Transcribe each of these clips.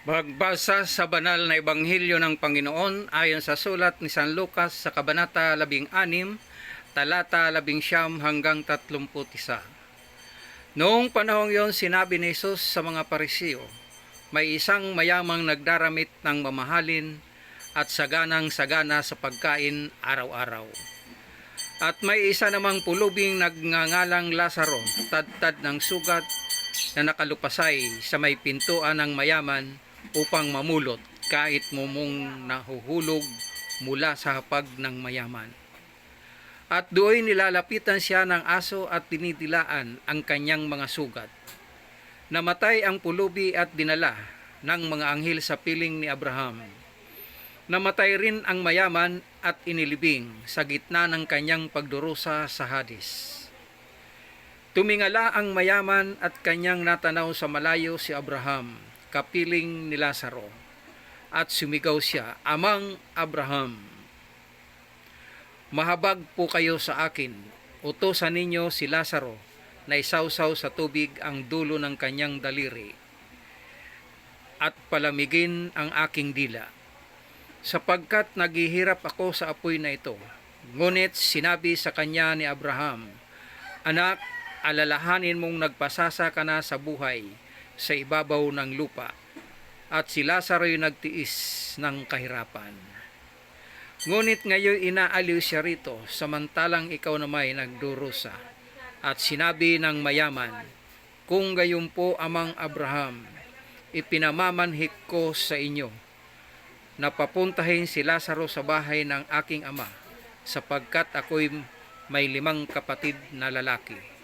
Magbasa sa banal na ebanghelyo ng Panginoon ayon sa sulat ni San Lucas sa kabanata 16, talata 19 hanggang 31. Noong panahong yon, sinabi ni Jesus sa mga Pariseo, may isang mayamang nagdaramit ng mamahalin at saganang-sagana sa pagkain araw-araw. At may isa namang pulubing nagngangalang Lazaro, tad-tad ng sugat, na nakalupasay sa may pintuan ng mayaman upang mamulot kahit mumong nahuhulog mula sa hapag ng mayaman. At doon nilalapitan siya ng aso at dinidilaan ang kanyang mga sugat. Namatay ang pulubi at dinala ng mga anghel sa piling ni Abraham. Namatay rin ang mayaman at inilibing sa gitna ng kanyang pagdurusa sa Hades. Tumingala ang mayaman at kanyang natanaw sa malayo si Abraham, kapiling ni Lazaro, at sumigaw siya, "Amang Abraham, mahabag po kayo sa akin. Utusan ninyo si Lazaro na isawsaw sa tubig ang dulo ng kanyang daliri at palamigin ang aking dila, sapagkat naghihirap ako sa apoy na ito." Ngunit sinabi sa kanya ni Abraham, "Anak, alalahanin mong nagpasasa ka na sa buhay sa ibabaw ng lupa, at si Lazaro'y nagtiis ng kahirapan. Ngunit ngayon inaaliw siya rito, samantalang ikaw namay nagdurusa." At sinabi ng mayaman, "Kung gayon po, Amang Abraham, ipinamamanhik ko sa inyo na papuntahin si Lazaro sa bahay ng aking ama, sapagkat ako'y may 5 kapatid na lalaki.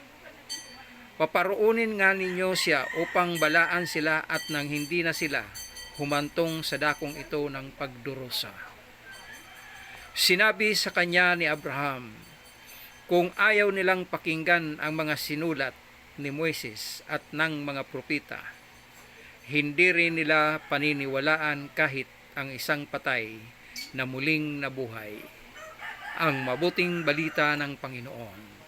Paparoonin nga ninyo siya upang balaan sila at nang hindi na sila humantong sa dakong ito ng pagdurusa." Sinabi sa kanya ni Abraham, "Kung ayaw nilang pakinggan ang mga sinulat ni Moises at ng mga propeta, hindi rin nila paniniwalaan kahit ang isang patay na muling nabuhay." Ang mabuting balita ng Panginoon.